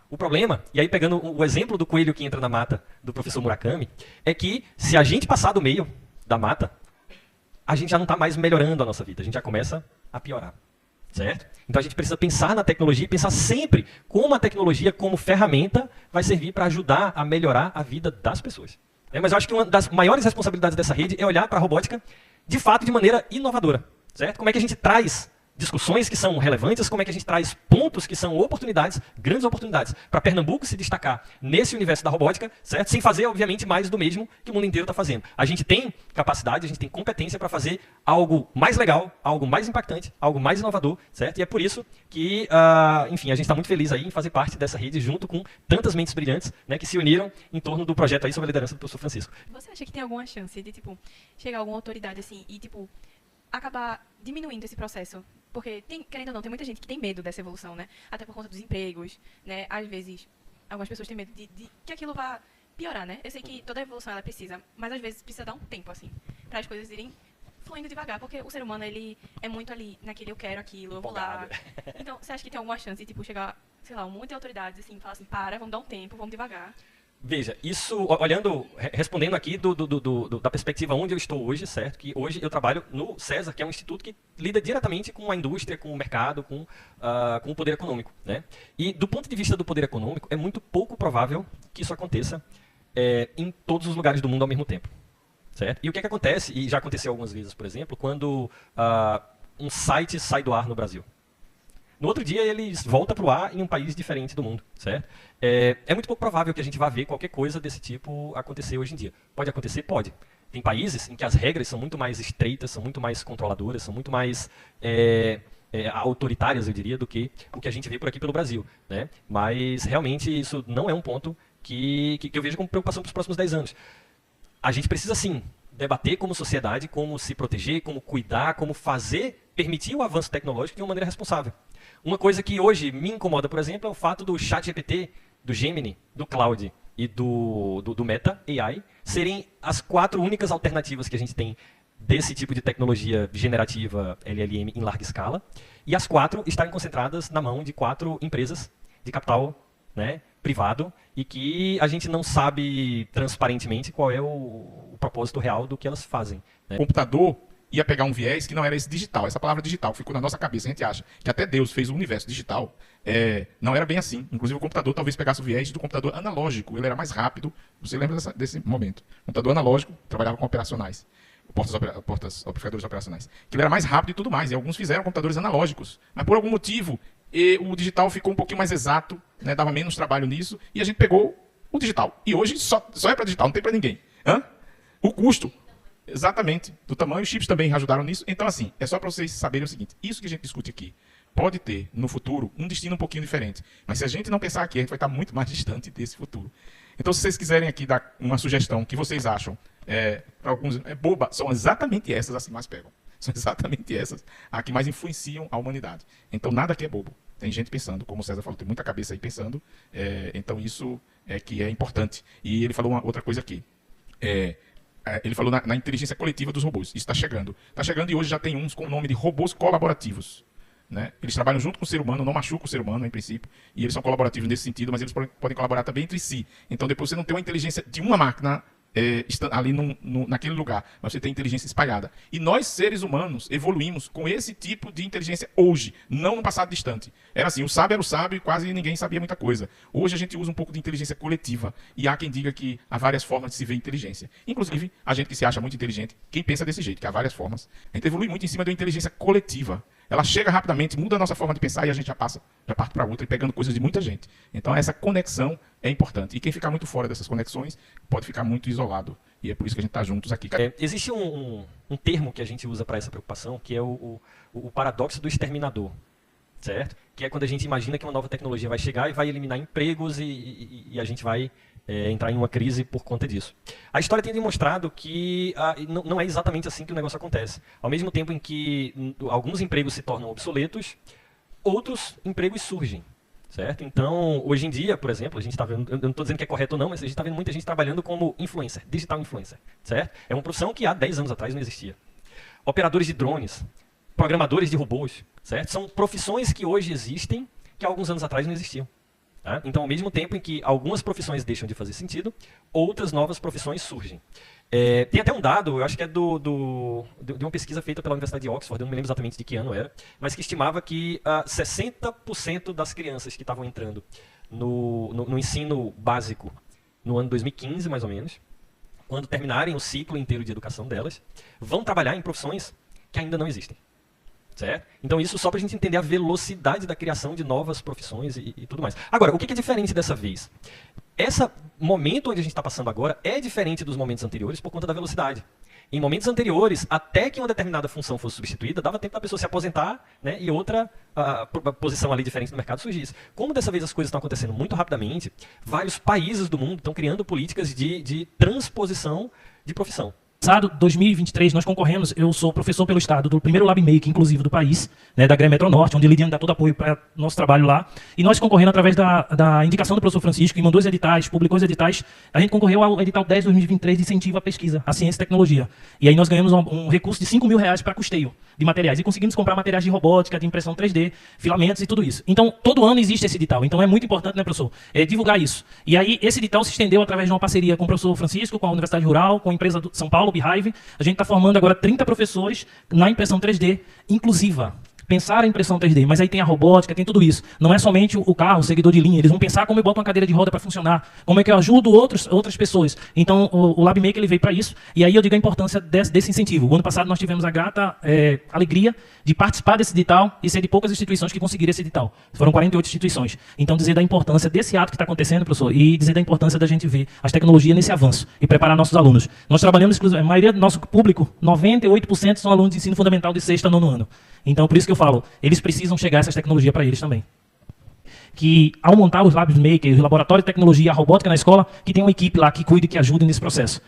O problema, e aí pegando o exemplo do coelho que entra na mata do professor Murakami, é que se a gente passar do meio da mata, a gente já não está mais melhorando a nossa vida, a gente já começa a piorar. Certo? Então a gente precisa pensar na tecnologia e pensar sempre como a tecnologia, como ferramenta, vai servir para ajudar a melhorar a vida das pessoas. Mas eu acho que uma das maiores responsabilidades dessa rede é olhar para a robótica, de fato, de maneira inovadora. Certo? Como é que a gente traz discussões que são relevantes, como é que a gente traz pontos que são oportunidades, grandes oportunidades, para Pernambuco se destacar nesse universo da robótica, certo? Sem fazer, obviamente, mais do mesmo que o mundo inteiro está fazendo. A gente tem capacidade, a gente tem competência para fazer algo mais legal, algo mais impactante, algo mais inovador, certo? E é por isso que, enfim, a gente está muito feliz aí em fazer parte dessa rede junto com tantas mentes brilhantes, né, que se uniram em torno do projeto aí sob a liderança do professor Francisco. Você acha que tem alguma chance de, tipo, chegar alguma autoridade assim e, tipo, acabar diminuindo esse processo? Porque, querendo ou não, tem muita gente que tem medo dessa evolução, né? Até por conta dos empregos, né? Às vezes, algumas pessoas têm medo de que aquilo vá piorar, né? Eu sei que toda evolução, ela precisa, mas às vezes precisa dar um tempo, assim, para as coisas irem fluindo devagar, porque o ser humano, ele é muito ali, naquele eu quero aquilo, eu vou lá. Então, você acha que tem alguma chance de, tipo, chegar, sei lá, um monte de autoridades, assim, falar assim, vamos dar um tempo, vamos devagar? Veja, isso, olhando, respondendo aqui da perspectiva onde eu estou hoje, certo? Que hoje eu trabalho no César, que é um instituto que lida diretamente com a indústria, com o mercado, com o poder econômico, né? E do ponto de vista do poder econômico, é muito pouco provável que isso aconteça em todos os lugares do mundo ao mesmo tempo, certo? E o que é que acontece, e já aconteceu algumas vezes, por exemplo, quando um site sai do ar no Brasil. No outro dia, ele volta para o ar em um país diferente do mundo, certo? É muito pouco provável que a gente vá ver qualquer coisa desse tipo acontecer hoje em dia. Pode acontecer? Pode. Tem países em que as regras são muito mais estreitas, são muito mais controladoras, são muito mais autoritárias, eu diria, do que o que a gente vê por aqui pelo Brasil, né? Mas, realmente, isso não é um ponto que eu vejo como preocupação para os próximos 10 anos. A gente precisa, sim, debater como sociedade, como se proteger, como cuidar, como permitir o avanço tecnológico de uma maneira responsável. Uma coisa que hoje me incomoda, por exemplo, é o fato do ChatGPT, do Gemini, do Cloud e do Meta AI serem as 4 únicas alternativas que a gente tem desse tipo de tecnologia generativa LLM em larga escala, e as 4 estarem concentradas na mão de 4 empresas de capital, né, privado, e que a gente não sabe transparentemente qual é o propósito real do que elas fazem, né? O computador ia pegar um viés que não era esse digital. Essa palavra digital ficou na nossa cabeça. A gente acha que até Deus fez o universo digital. Não era bem assim. Inclusive o computador talvez pegasse o viés do computador analógico. Ele era mais rápido. Você lembra desse momento? O computador analógico trabalhava com operacionais. Portas amplificadores operacionais. Que ele era mais rápido e tudo mais. E alguns fizeram computadores analógicos. Mas por algum motivo, o digital ficou um pouquinho mais exato, né? Dava menos trabalho nisso. E a gente pegou o digital. E hoje só é para digital, não tem para ninguém. O custo... Exatamente, do tamanho, os chips também ajudaram nisso. Então, assim, é só para vocês saberem o seguinte: isso que a gente discute aqui pode ter, no futuro, um destino um pouquinho diferente. Mas se a gente não pensar aqui, a gente vai estar muito mais distante desse futuro. Então, se vocês quiserem aqui dar uma sugestão que vocês acham, para alguns, boba, são exatamente essas as que mais pegam. São exatamente essas as que mais influenciam a humanidade. Então, nada aqui é bobo. Tem gente pensando, como o César falou, tem muita cabeça aí pensando. Então, isso é que é importante. E ele falou uma outra coisa aqui. Ele falou na inteligência coletiva dos robôs. Isso está chegando. Está chegando e hoje já tem uns com o nome de robôs colaborativos, né? Eles trabalham junto com o ser humano, não machucam o ser humano, em princípio, e eles são colaborativos nesse sentido, mas eles podem colaborar também entre si. Então, depois você não tem uma inteligência de uma máquina ali naquele lugar, mas você tem inteligência espalhada. E nós, seres humanos, evoluímos com esse tipo de inteligência hoje, não no passado distante. Era assim, o sábio era o sábio e quase ninguém sabia muita coisa. Hoje a gente usa um pouco de inteligência coletiva, e há quem diga que há várias formas de se ver inteligência. Inclusive, a gente que se acha muito inteligente, quem pensa desse jeito, que há várias formas. A gente evolui muito em cima de uma inteligência coletiva. Ela chega rapidamente, muda a nossa forma de pensar e a gente já parte para outra e pegando coisas de muita gente. Então essa conexão é importante. E quem ficar muito fora dessas conexões pode ficar muito isolado. E é por isso que a gente está juntos aqui. Existe um termo que a gente usa para essa preocupação, que é o paradoxo do exterminador, certo? Que é quando a gente imagina que uma nova tecnologia vai chegar e vai eliminar empregos e a gente vai entrar em uma crise por conta disso. A história tem demonstrado que não é exatamente assim que o negócio acontece. Ao mesmo tempo em que alguns empregos se tornam obsoletos, outros empregos surgem, certo? Então, hoje em dia, por exemplo, a gente está vendo, eu não estou dizendo que é correto ou não, mas a gente está vendo muita gente trabalhando como influencer, digital influencer, certo? É uma profissão que há 10 anos atrás não existia. Operadores de drones, programadores de robôs, certo? São profissões que hoje existem, que há alguns anos atrás não existiam. Tá? Então, ao mesmo tempo em que algumas profissões deixam de fazer sentido, outras novas profissões surgem. Tem até um dado, eu acho que é de uma pesquisa feita pela Universidade de Oxford, eu não me lembro exatamente de que ano era, mas que estimava que 60% das crianças que estavam entrando no ensino básico no ano 2015, mais ou menos, quando terminarem o ciclo inteiro de educação delas, vão trabalhar em profissões que ainda não existem. Certo? Então isso só para a gente entender a velocidade da criação de novas profissões e tudo mais. Agora, o que é diferente dessa vez? Esse momento onde a gente está passando agora é diferente dos momentos anteriores por conta da velocidade. Em momentos anteriores, até que uma determinada função fosse substituída, dava tempo da pessoa se aposentar, né, e outra posição ali diferente no mercado surgisse. Como dessa vez as coisas estão acontecendo muito rapidamente, vários países do mundo estão criando políticas de transposição de profissão. Passado 2023, nós concorremos, eu sou professor pelo Estado do primeiro LabMake, inclusive, do país, né, da Grêmio Metro Norte, onde Lidiane dá todo apoio para nosso trabalho lá. E nós concorrendo através da indicação do professor Francisco, que mandou os editais, publicou os editais, a gente concorreu ao edital 10 de 2023 de incentivo à pesquisa, à ciência e tecnologia. E aí nós ganhamos um recurso de R$5.000 para custeio de materiais. E conseguimos comprar materiais de robótica, de impressão 3D, filamentos e tudo isso. Então, todo ano existe esse edital. Então, é muito importante, né, professor, divulgar isso. E aí, esse edital se estendeu através de uma parceria com o professor Francisco, com a Universidade Rural, com a empresa do São Paulo, Beehive. A gente está formando agora 30 professores na impressão 3D inclusiva. Pensar a impressão 3D, mas aí tem a robótica, tem tudo isso. Não é somente o carro, o seguidor de linha. Eles vão pensar como eu boto uma cadeira de roda para funcionar, como é que eu ajudo outras pessoas. Então, o LabMake ele veio para isso. E aí eu digo a importância desse incentivo. O ano passado nós tivemos a grata alegria de participar desse edital e ser de poucas instituições que conseguiram esse edital. Foram 48 instituições. Então, dizer da importância desse ato que está acontecendo, professor, e dizer da importância da gente ver as tecnologias nesse avanço e preparar nossos alunos. Nós trabalhamos, a maioria do nosso público, 98% são alunos de ensino fundamental de 6º a 9º ano. Então, por isso que eu falo, eles precisam chegar essas tecnologias para eles também. Que, ao montar os LabMake, os laboratórios de tecnologia, a robótica na escola, que tem uma equipe lá que cuide e que ajude nesse processo.